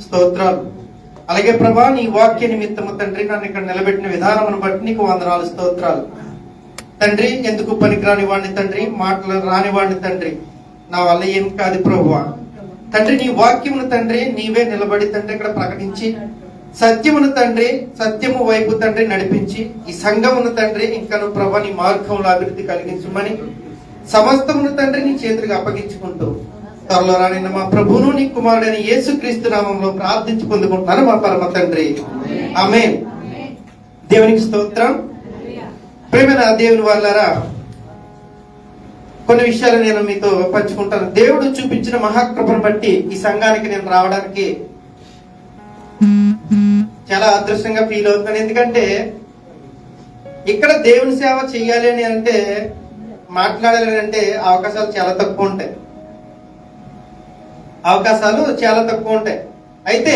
స్తోత్రాలు. అలాగే ప్రభా, నీ వాక్య నిమిత్తము తండ్రి నన్ను ఇక్కడ నిలబెట్టిన విధానమును బట్టి నీకు వందనాలు, స్తోత్రాలు తండ్రి. ఎందుకు పనికిరాని వాడిని తండ్రి, మాటలు రాని వాడిని తండ్రి, నా వల్ల ఏం కాదు ప్రభువా. తండ్రి నీ వాక్యమును తండ్రి నీవే నిలబడి తండ్రి ఇక్కడ ప్రకటించి సత్యమును తండ్రి సత్యము వైపు తండ్రి నడిపించి ఈ సంఘమును తండ్రి ఇంకా ప్రభా నీ మార్గంలో అభివృద్ధి కలిగించమని సమస్తమును తండ్రి నీ చేతులకు అప్పగించుకుంటూ త్వరలో రానిన్న మా ప్రభువును నీ కుమారుడైన యేసుక్రీస్తు నామంలో ప్రార్థించి పొందుకుంటున్నాను మా పరమ తండ్రి, ఆమేన్. దేవునికి స్తోత్రం. ప్రేమైన దేవుని వాళ్ళారా, కొన్ని విషయాలు నేను మీతో పంచుకుంటాను. దేవుడు చూపించిన మహాకృపను బట్టి ఈ సంఘానికి నేను రావడానికి చాలా అదృష్టంగా ఫీల్ అవుతున్నాను. ఎందుకంటే ఇక్కడ దేవుని సేవ చెయ్యాలి అని అంటే, మాట్లాడాలి అంటే అవకాశాలు చాలా తక్కువ ఉంటాయి. అయితే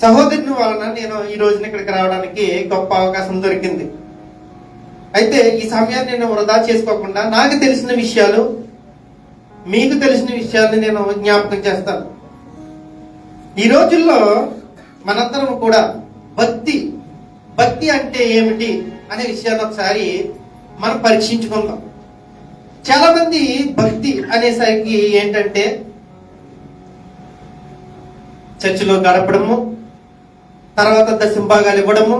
సహోదరుని వలన నేను ఈ రోజున ఇక్కడికి రావడానికి గొప్ప అవకాశం దొరికింది. అయితే ఈ సమయాన్ని నేను వృధా చేసుకోకుండా నాకు తెలిసిన విషయాలు మీకు తెలిసిన విషయాన్ని నేను జ్ఞాపకం చేస్తాను. ఈ రోజుల్లో మనందరం కూడా భక్తి అంటే ఏమిటి అనే విషయాన్ని ఒకసారి మనం పరీక్షించుకుందాం. చాలా మంది భక్తి అనేసరికి ఏంటంటే చర్చిలో గడపడము, తర్వాత దశంభాగాలు ఇవ్వడము,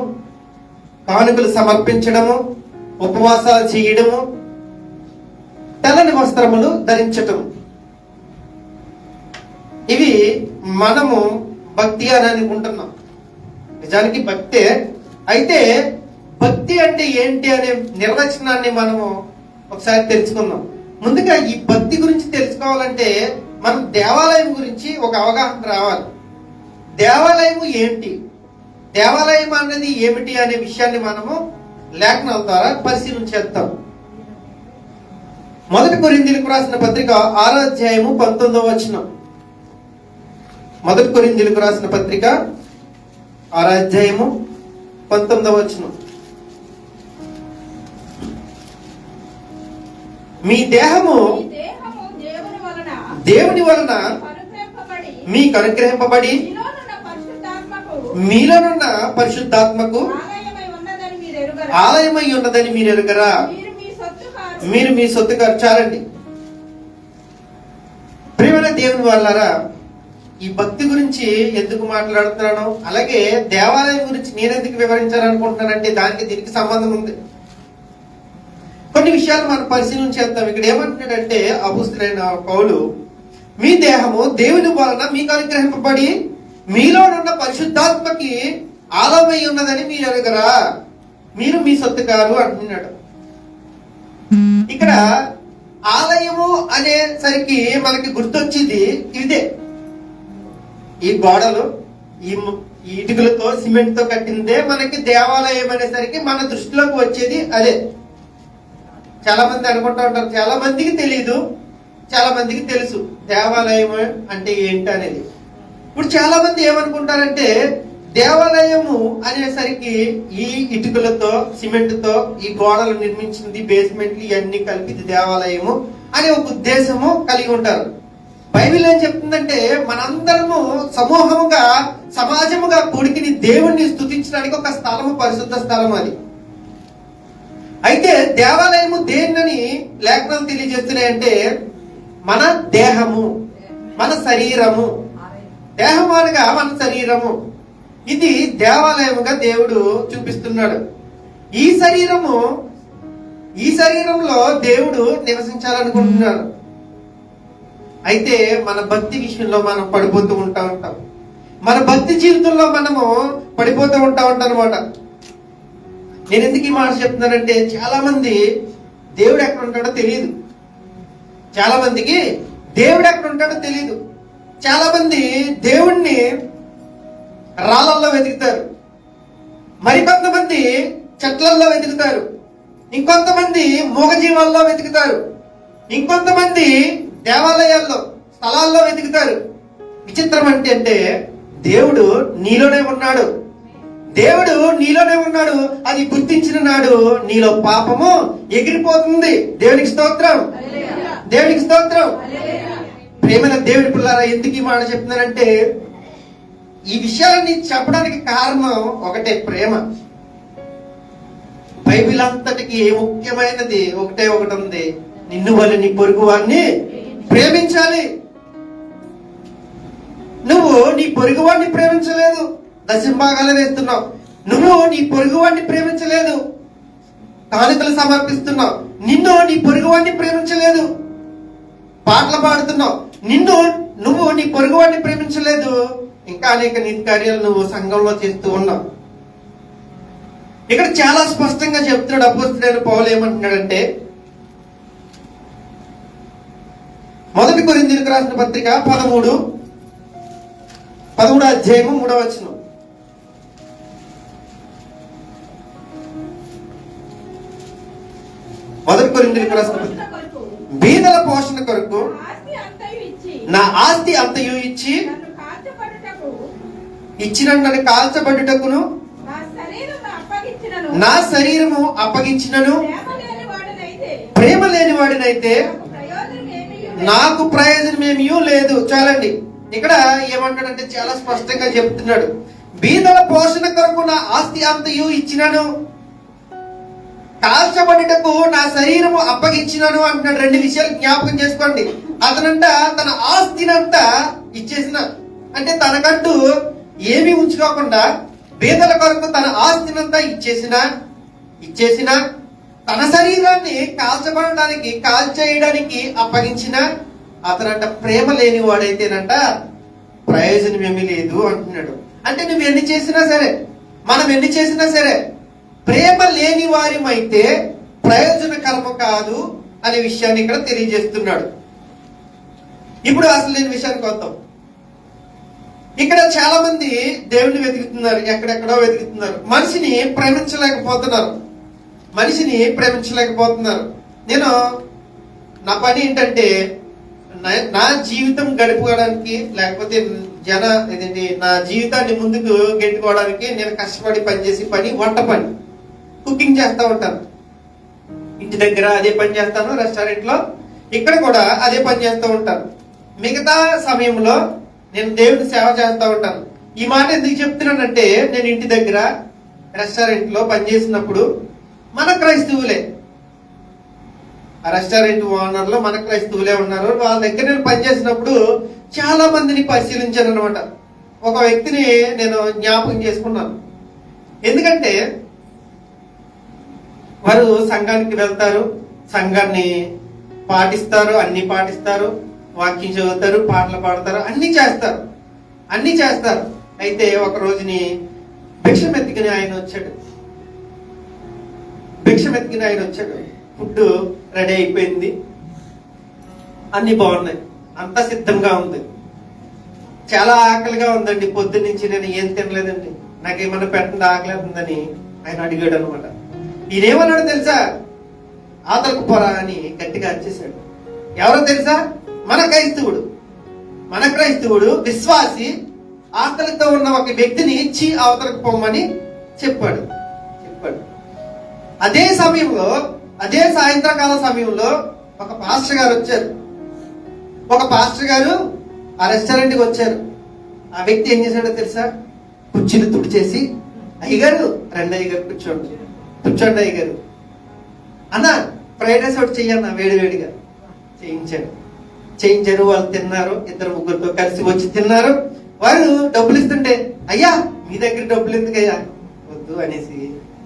కానుకలు సమర్పించడము, ఉపవాసాలు చేయడము, తెల్లని వస్త్రములు ధరించటం, ఇవి మనము భక్తి అని అనుకుంటున్నాం. నిజానికి భక్తే. అయితే భక్తి అంటే ఏంటి అనే నిర్వచనాన్ని మనము ఒకసారి తెలుసుకుందాం. ముందుగా ఈ భక్తి గురించి తెలుసుకోవాలంటే మనం దేవాలయం గురించి ఒక అవగాహన రావాలి. దేవాలయం ఏంటి, దేవాలయం అనేది ఏమిటి అనే విషయాన్ని మనము లేఖనాల ద్వారా పరిశీలన చేద్దాం. 1 కొరింథీయులకు రాసిన పత్రిక 6వ అధ్యాయము 19వ వచనం. 1 కొరింథీయులకు రాసిన పత్రిక 6వ అధ్యాయము 19వ వచనం. మీ దేహము దేవుని వలన మీకు అనుగ్రహింపబడి మీలోనున్న పరిశుద్ధాత్మకు ఆలయమై ఉన్నదని మీరు ఎరుగరా. మీరు మీ సొత్తు కారు. చాలండి. ప్రియమైన దేవుని వాళ్ళారా, ఈ భక్తి గురించి ఎందుకు మాట్లాడుతున్నాను, అలాగే దేవాలయం గురించి నేను ఎందుకు వివరించాలనుకుంటున్నానంటే దానికి దీనికి సంబంధం ఉంది. కొన్ని విషయాలు మనం పరిశీలన చేద్దాం. ఇక్కడ ఏమంటున్నాడంటే అపోస్తలుడైన పౌలు, మీ దేహము దేవుని వలన మీకు అనుగ్రహింపబడి మీలోనున్న పరిశుద్ధాత్మకి ఆలయమై ఉన్నదని మీరు ఎరుగరా. మీరు మీ సొత్తు కారు అంటున్నాడు. ఇక్కడ ఆలయము అనేసరికి మనకి గుర్తొచ్చేది ఇదే. ఈ గోడలు, ఈ ఇటుకలతో సిమెంట్ తో కట్టిందే మనకి దేవాలయం అనేసరికి మన దృష్టిలోకి వచ్చేది అదే. చాలా మంది అనుకుంటా ఉంటారు, చాలా మందికి తెలీదు, చాలా మందికి తెలుసు దేవాలయం అంటే ఏంటి అనేది. ఇప్పుడు చాలా మంది ఏమనుకుంటారంటే దేవాలయము అనేసరికి ఈ ఇటుకలతో సిమెంట్ తో ఈ గోడలు నిర్మించింది, బేస్మెంట్లు ఇవన్నీ కలిపి ఇది దేవాలయము అనే ఒక ఉద్దేశము కలిగి ఉంటారు. బైబిల్ ఏం చెప్తుందంటే మనందరము సమూహముగా సమాజముగా కూడికిని దేవుణ్ణి స్తుతించడానికి ఒక స్థలము, పరిశుద్ధ స్థలం అది. అయితే దేవాలయము దేన్నని లేఖనాలు తెలియజేస్తున్నాయంటే మన దేహము, మన శరీరము. దేహము అనగా మన శరీరము. ఇది దేవాలయముగా దేవుడు చూపిస్తున్నాడు. ఈ శరీరంలో దేవుడు నివసించాలనుకుంటున్నాడు. అయితే మన భక్తి విషయంలో మనం పడిపోతూ ఉంటాం. మన భక్తి జీవితంలో మనము పడిపోతూ ఉంటాం అనమాట. నేను ఎందుకు ఈ మాట చెప్తున్నానంటే చాలా మంది దేవుడు ఎక్కడ ఉంటాడో తెలియదు. చాలా మందికి దేవుడు ఎక్కడ ఉంటాడో తెలియదు. చాలా మంది దేవుణ్ణి రాళ్ళల్లో వెతుకుతారు, మరికొంతమంది చెట్లల్లో వెతుకుతారు, ఇంకొంతమంది మూగజీవాల్లో వెతుకుతారు, ఇంకొంతమంది దేవాలయాల్లో స్థలాల్లో వెతుకుతారు. విచిత్రం అంటే దేవుడు నీలోనే ఉన్నాడు. దేవుడు నీలోనే ఉన్నాడు. అది గుర్తించిన నాడు నీలో పాపము ఎగిరిపోతుంది. దేవునికి స్తోత్రం, దేవునికి స్తోత్రం. ప్రేమైన దేవుడి పిల్లారా, ఎందుకు ఈ మాట చెప్తున్నానంటే ఈ విషయాలన్నీ చెప్పడానికి కారణం ఒకటే, ప్రేమ. బైబిల్ అంతటికి ముఖ్యమైనది ఒకటే ఒకటి ఉంది, నిన్ను వల్ల నీ పొరుగు వారిని ప్రేమించాలి. నువ్వు నీ పొరుగు వాడిని ప్రేమించలేదు, దశంభాగాలు వేస్తున్నావు. నువ్వు నీ పొరుగు వాడిని ప్రేమించలేదు, కానుకలు సమర్పిస్తున్నావు. నిన్ను నీ పొరుగు వాడిని ప్రేమించలేదు, పాటలు పాడుతున్నావు. నువ్వు నీ పొరుగు వాడిని ప్రేమించలేదు, ఇంకా అనేక నీతి కార్యాలు నువ్వు సంఘంలో చేస్తూ ఉన్నావు. ఇక్కడ చాలా స్పష్టంగా చెప్తున్నాడు అపోస్తలుడైన పౌలు. ఏమంటున్నాడంటే, 1 కొరింథీయులకు రాసిన పత్రిక 13వ అధ్యాయము 3వ వచనం. మొదటి కొరింథీయులకు రాసిన బీదల పోషణ కొరకు నా ఆస్తి అంతయు ఇచ్చి నన్ను కాల్చబడుటకును నా శరీరము అప్పగించినను ప్రేమ లేని వాడినైతే నాకు ప్రయోజనం ఏమీ లేదు. చాలండి. ఇక్కడ ఏమంటాడంటే చాలా స్పష్టంగా చెప్తున్నాడు, బీదల పోషణ కొరకు నా ఆస్తి అంతయు ఇచ్చినను, కాల్చబడుటకు నా శరీరము అప్పగించినను అంటున్నాడు. 2 విషయాలు జ్ఞాపకం చేసుకోండి. అతనంట తన ఆస్తినంతా ఇచ్చేసిన, అంటే తనకంటూ ఏమీ ఉంచుకోకుండా బీదల కొరకు తన ఆస్తినంతా ఇచ్చేసిన తన శరీరాన్ని కాల్చబడడానికి కాల్చేయడానికి అప్పగించిన అతనంట ప్రేమ లేని వాడైతేనంట ప్రయోజనం ఏమీ లేదు అంటున్నాడు. అంటే నువ్వు ఎన్ని చేసినా సరే, మనం ఎన్ని చేసినా సరే, ప్రేమ లేని వారిమైతే ప్రయోజనకరము కాదు అనే విషయాన్ని ఇక్కడ తెలియజేస్తున్నాడు. ఇప్పుడు అసలు లేని విషయానికి వద్దాం. ఇక్కడ చాలా మంది దేవుడిని వెతుకుతున్నారు, ఎక్కడెక్కడో వెతుకుతున్నారు, మనిషిని ప్రేమించలేకపోతున్నారు. నేను నా పని ఏంటంటే నా జీవితం గడుపుకోవడానికి, లేకపోతే నా జీవితాన్ని ముందుకు గెట్టుకోవడానికి నేను కష్టపడి పనిచేసే పని వంట పని, కుకింగ్ చేస్తూ ఉంటాను. ఇంటి దగ్గర అదే పని చేస్తాను, రెస్టారెంట్ లో ఇక్కడ కూడా అదే పని చేస్తూ ఉంటాను. మిగతా సమయంలో నేను దేవుని సేవ చేస్తూ ఉంటాను. ఈ మాట ఎందుకు చెప్తున్నానంటే, నేను ఇంటి దగ్గర రెస్టారెంట్ లో పనిచేసినప్పుడు మన క్రైస్తవులే, ఆ రెస్టారెంట్ ఓనర్లు మన క్రైస్తవులే ఉన్నారు. వాళ్ళ దగ్గర నేను పనిచేసినప్పుడు చాలా మందిని పరిశీలించాను అనమాట. ఒక వ్యక్తిని నేను జ్ఞాపకం చేసుకున్నాను. ఎందుకంటే వారు సంఘానికి వెళ్తారు, సంఘాన్ని పాటిస్తారు, అన్ని పాటిస్తారు, వాక్యం చదువుతారు, పాటలు పాడతారు, అన్ని చేస్తారు. అయితే ఒక రోజుని భిక్షమెత్తికిన ఆయన వచ్చాడు. ఫుడ్ రెడీ అయిపోయింది, అన్ని బాగున్నాయి, అంతా సిద్ధంగా ఉంది. చాలా ఆకలిగా ఉందండి, పొద్దు నుంచి నేను ఏం తినలేదండి, నాకేమన్నా పెట్టండి, ఆకలేస్తుందని ఆయన అడిగాడు అనమాట. ఈయనేమన్నాడు తెలుసా? ఆతలకు పోరా అని గట్టిగా వచ్చేసాడు. ఎవరో తెలుసా? మన క్రైస్తవుడు విశ్వాసి ఆకలితో ఉన్న ఒక వ్యక్తిని ఇచ్చి అవతలకు పొమ్మని చెప్పాడు. అదే సమయంలో, అదే సాయంత్రకాల సమయంలో ఒక పాస్టర్ గారు ఆ రెస్టారెంట్కి వచ్చారు. ఆ వ్యక్తి ఏం చేశాడో తెలుసా? కుర్చీలు తుడిచేసి, అయ్యగారు రండి, అయ్యగారు కూర్చోండి అయ్యగారు, అన్న ఫ్రైడ్ రైస్ ఒకటి చెయ్యన్న వేడివేడిగా చేయించారు. వాళ్ళు తిన్నారు, 2-3 కలిసి వచ్చి తిన్నారు. వారు డబ్బులు ఇస్తుంటే, అయ్యా మీ దగ్గర డబ్బులు ఎందుకయ్యా, వద్దు అనేసి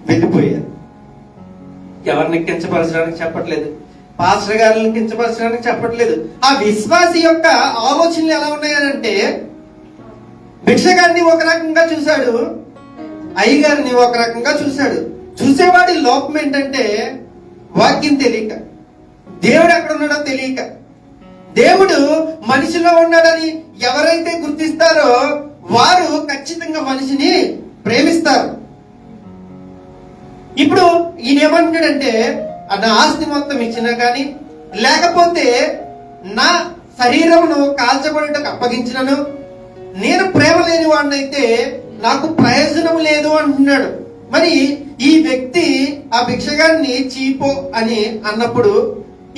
వెళ్ళిపోయారు. ఎవరిని కించపరచడానికి చెప్పట్లేదు, పాస్టర్ గారిని కించపరచడానికి చెప్పట్లేదు. ఆ విశ్వాసి యొక్క ఆలోచనలు ఎలా ఉన్నాయనంటే, భిక్షగారిని ఒక రకంగా చూశాడు, అయ్యగారిని ఒక రకంగా చూశాడు. చూసేవాడి లోపం ఏంటంటే వాక్యం తెలియక, దేవుడు ఎక్కడ ఉన్నాడో తెలియక. దేవుడు మనిషిలో ఉన్నాడని ఎవరైతే గుర్తిస్తారో వారు ఖచ్చితంగా మనిషిని ప్రేమిస్తారు. ఇప్పుడు ఈయన ఏమంటాడంటే, నా ఆస్తి మొత్తం ఇచ్చినా కానీ, లేకపోతే నా శరీరమును కాల్చబడుటకు అప్పగించినను, నేను ప్రేమ లేని వాడినైతే నాకు ప్రయోజనం లేదు అంటున్నాడు. మరి ఈ వ్యక్తి ఆ భిక్షగాన్ని చీపో అని అన్నప్పుడు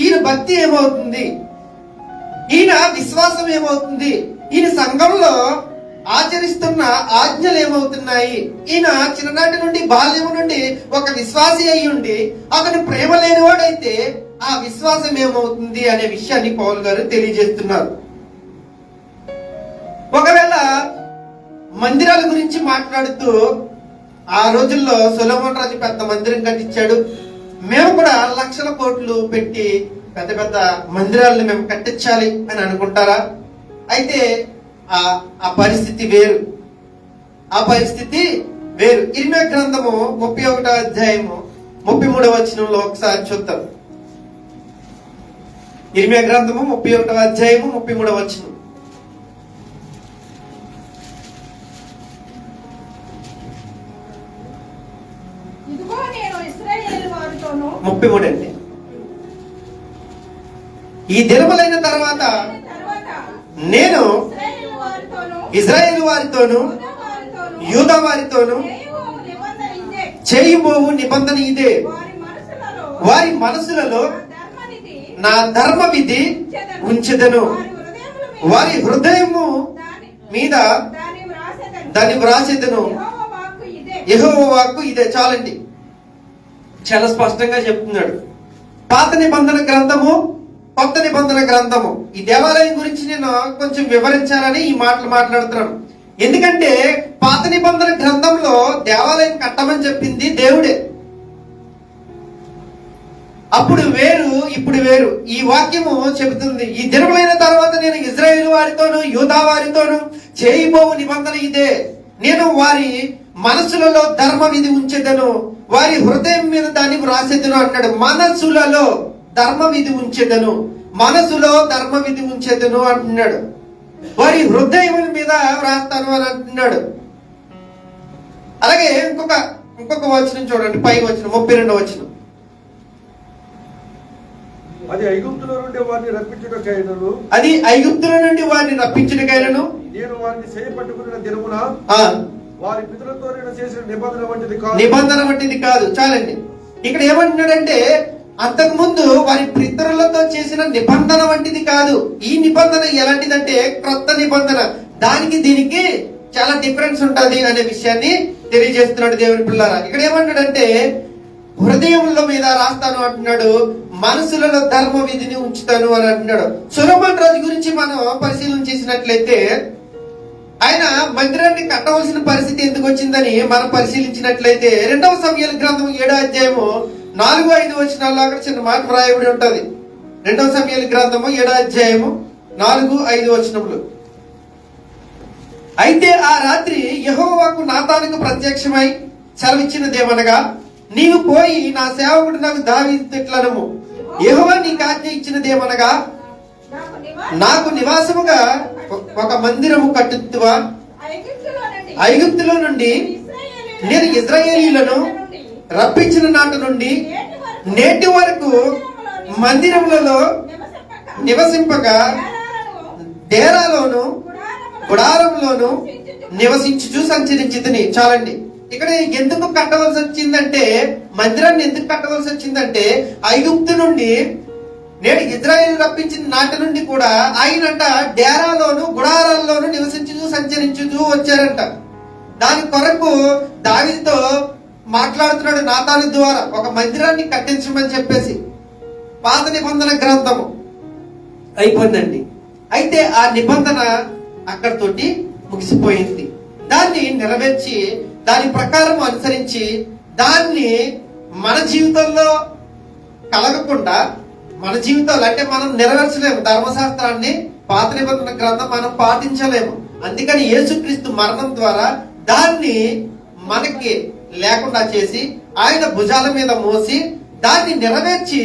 ఈయన భక్తి ఏమవుతుంది? ఈయన విశ్వాసం ఏమవుతుంది, ఈయన సంఘంలో ఆచరిస్తున్న ఆజ్ఞలు ఏమవుతున్నాయి, ఈయన చిన్ననాటి నుండి బాల్యం నుండి ఒక విశ్వాసి అయి ఉండి అతను ప్రేమ లేనివాడైతే ఆ విశ్వాసం ఏమవుతుంది అనే విషయాన్ని పౌలు గారు తెలియజేస్తున్నారు. ఒకవేళ మందిరాల గురించి మాట్లాడుతూ ఆ రోజుల్లో సొలొమోను రాజు పెద్ద మందిరం కట్టించాడు, మేము కూడా లక్షల కోట్లు పెట్టి పెద్ద పెద్ద మందిరాలను మేము కట్టించాలి అని అనుకుంటారా? అయితే ఆ పరిస్థితి వేరు, ఆ పరిస్థితి వేరు. ఇర్మియా గ్రంథము 31వ అధ్యాయము 33వ వచనంలో ఒకసారి చూద్దాం. ఇర్మియా గ్రంథము 31వ అధ్యాయము 33వ వచనం. ఇదిగో నేను ఇశ్రాయేలు వారితోను 33 అండి. ఈ దినములైన తర్వాత నేను ఇశ్రాయేలు వారితోను యూదా వారితోను చేయబోవు నిబంధన ఇదే, వారి మనసులలో నా ధర్మ విధి ఉంచెదను, వారి హృదయము మీద దాన్ని వ్రాసేదను. యెహోవా వాక్కు ఇదే. చాలండి, చాలా స్పష్టంగా చెప్తున్నాడు. పాత నిబంధన గ్రంథము, కొత్త నిబంధన గ్రంథము, ఈ దేవాలయం గురించి నేను కొంచెం వివరించాలని ఈ మాటలు మాట్లాడుతున్నాను. ఎందుకంటే పాత నిబంధన గ్రంథంలో దేవాలయం కట్టమని చెప్పింది దేవుడే. అప్పుడు వేరు, ఇప్పుడు వేరు. ఈ వాక్యము చెబుతుంది, ఈ దినములైన తర్వాత నేను ఇశ్రాయేలు వారితోను యూదా వారితోను చేయబోవు నిబంధన ఇదే, నేను వారి మనసులలో ధర్మ విధి ఉంచెదను, వారి హృదయం మీద దాన్ని వ్రాసేదను అన్నాడు. మనసులలో ధర్మ విధి ఉంచెదను, మనసులో ధర్మ విధి ఉంచెదను అంటున్నాడు. వారి హృదయం మీద వ్రాస్తాను అని అంటున్నాడు. అలాగే ఇంకొక వచనం చూడండి, పై వచనం 32వ వచనం. అది ఐగుప్తులో నుండి వారిని రప్పించుటకైనను, అది ఐగుప్తుల నుండి వారిని రప్పించుటకైనను నేను వారిని చేపట్టుకున్న దినమున వారి పితరులతో నేను చేసిన నిబంధన వంటిది కాదు, నిబంధన వంటిది కాదు. చాలండి, ఇక్కడ ఏమంటున్నాడంటే అంతకు ముందు వారి పితరులతో చేసిన నిబంధన వంటిది కాదు. ఈ నిబంధన ఎలాంటిదంటే క్రొత్త నిబంధన, దానికి దీనికి చాలా డిఫరెన్స్ ఉంటది అనే విషయాన్ని తెలియజేస్తున్నాడు దేవుని పిల్లారా. ఇక్కడ ఏమంటాడంటే హృదయంలో మీద రాస్తాను అంటున్నాడు, మనసులలో ధర్మ విధిని ఉంచుతాను అని అంటున్నాడు. సొలొమోను రాజు గురించి మనం పరిశీలన చేసినట్లయితే ఆయన మందిరాన్ని కట్టవలసిన పరిస్థితి ఎందుకు వచ్చిందని మనం పరిశీలించినట్లయితే 2వ సమూయేలు గ్రంథం 7వ అధ్యాయము 4-5 వచనాల్లో అక్కడ చిన్న మాట వ్రాయబడి ఉంటది. 2వ సమూయేలు గ్రంథము 7వ అధ్యాయము 4-5 వచనములు. అయితే ఆ రాత్రి యెహోవాకు నాతానుకు ప్రత్యక్షమై సెలవిచ్చినదేమనగా, నీవు పోయి నా సేవకుడు నాకు దావీదుతో ఇట్లనము, యెహోవా నీకు ఆజ్ఞ ఇచ్చినదేమనగా, నాకు నివాసముగా ఒక మందిరము కట్టుతువా, ఐగుప్తులో నుండి నేను ఇశ్రాయేలీయులను రప్పించిన నాటి నుండి నేటి వరకు మందిరములలో నివసింపగా డేరాలోను గుడారంలోను నివసించుచు సంచరించితిని. చాలండి, ఇక్కడ ఎందుకు కట్టవలసి వచ్చిందంటే, మందిరాన్ని ఎందుకు కట్టవలసి వచ్చిందంటే ఐగుప్తు నుండి నేడు ఇజ్రాయేలు రప్పించిన నాటి నుండి కూడా ఆయనంట డేరాలోను గుడారాల్లోను నివసించుతూ సంచరించుతూ వచ్చారంట. దాని కొరకు దావీదుతో మాట్లాడుతున్నాడు నాతాను ద్వారా, ఒక మందిరాన్ని కట్టించమని చెప్పేసి. పాత నిబంధన గ్రంథము అయిపోయిందండి. అయితే ఆ నిబంధన అక్కడితోటి ముగిసిపోయింది. దాన్ని నెరవేర్చి దాని ప్రకారం అనుసరించి దాన్ని మన జీవితంలో కలగకుండా, మన జీవితాలు అంటే మనం నెరవేర్చలేము. ధర్మశాస్త్రాన్ని పాత నిబంధన గ్రంథం మనం పాటించలేము. అందుకని యేసుక్రీస్తు మరణం ద్వారా దాన్ని మనకి లేకుండా చేసి ఆయన భుజాల మీద మోసి దాన్ని నెరవేర్చి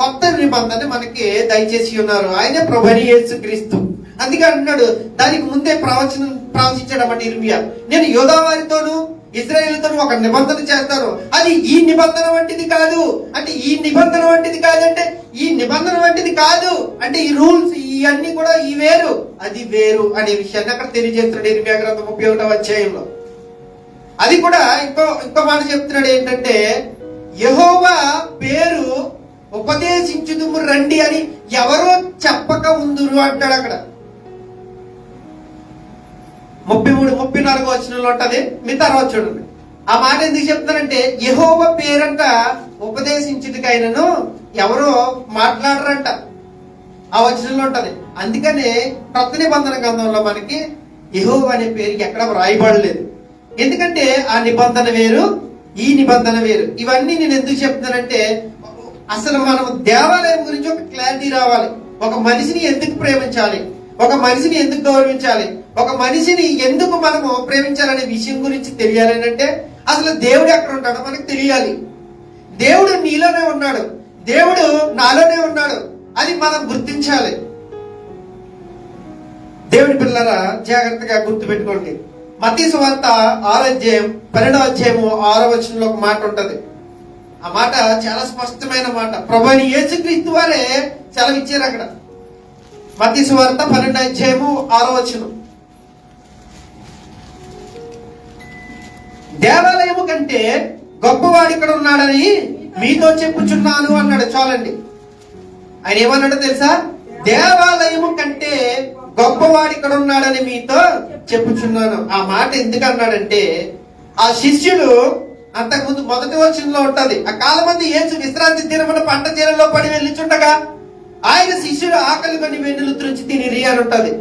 కొత్త నిబంధన మనకి దయచేసి ఉన్నారు. ఆయనే ప్రభువైన యేసుక్రీస్తు. అందుకే అంటున్నాడు, దానికి ముందే ప్రవచించడం అంటే ఇర్మియా, నేను యూదా వారితోను ఇశ్రాయేలుతోను ఒక నిబంధన చేస్తాను, అది ఈ నిబంధన వంటిది కాదు అంటే, ఈ నిబంధన వంటిది కాదంటే ఈ నిబంధన వంటిది కాదు అంటే, ఈ రూల్స్ ఇవన్నీ కూడా ఈ వేరు అది వేరు అనే విషయాన్ని అక్కడ తెలియజేస్తున్నాడు ఇర్మియా గ్రంథం 31వ అధ్యాయంలో. అది కూడా ఇంకో మాట చెప్తున్నాడు ఏంటంటే, యెహోవా పేరు ఉపదేశించుదుము రండి అని ఎవరో చెప్పక ఉందురు అంటాడు అక్కడ. 33, 34 వచనంలో ఉంటది. మీ తర్వాత చూడండి. ఆ మాట ఎందుకు చెప్తానంటే, యెహోవా పేరంట ఉపదేశించుటకైనను ఎవరో మాట్లాడరంట. ఆ వచనంలో ఉంటది. అందుకనే కొత్త నిబంధన గ్రంథంలో మనకి యెహోవా అనే పేరుకి ఎక్కడ వ్రాయబడలేదు. ఎందుకంటే ఆ నిబంధన వేరు, ఈ నిబంధన వేరు. ఇవన్నీ నేను ఎందుకు చెప్తానంటే, అసలు మనం దేవాలయం గురించి ఒక క్లారిటీ రావాలి. ఒక మనిషిని ఎందుకు ప్రేమించాలి, ఒక మనిషిని ఎందుకు గౌరవించాలి, ఒక మనిషిని ఎందుకు మనము ప్రేమించాలనే విషయం గురించి తెలియాలి అంటే, అసలు దేవుడు ఎక్కడ ఉంటాడో మనకు తెలియాలి. దేవుడు నీలోనే ఉన్నాడు, దేవుడు నాలోనే ఉన్నాడు, అది మనం గుర్తించాలి. దేవుడి పిల్లరా, జాగ్రత్తగా గుర్తు పెట్టుకోండి. మత్తయి సువార్త 6వ అధ్యాయం 12వ అధ్యాయము 6వ వచనంలో ఒక మాట ఉంటది. ఆ మాట చాలా స్పష్టమైన మాట. ప్రభువైన యేసుక్రీస్తు వారే సెలవిచ్చారు అక్కడ. మత్తయి సువార్త 12వ అధ్యాయము 6వ వచనం. దేవాలయము కంటే గొప్పవాడు ఇక్కడ ఉన్నాడని మీతో చెప్పుచున్నాను అన్నాడు. చాలండి. ఆయన ఏమన్నాడో తెలుసా? దేవాలయము కంటే గొప్పవాడు ఇక్కడ ఉన్నాడని మీతో చెప్పుచున్నాను. ఆ మాట ఎందుకు అన్నాడంటే, ఆ శిష్యులు అంతకుముందు మొదటి వచనంలో ఉంటది, ఆ కాలమంది యేసు విశ్రాంతి దినమున పంట చేలలో పడి వెళ్ళిచుండగా ఆయన శిష్యులు ఆకలి కొని వెన్నులు త్రుంచి తినిరి అని ఉంటది.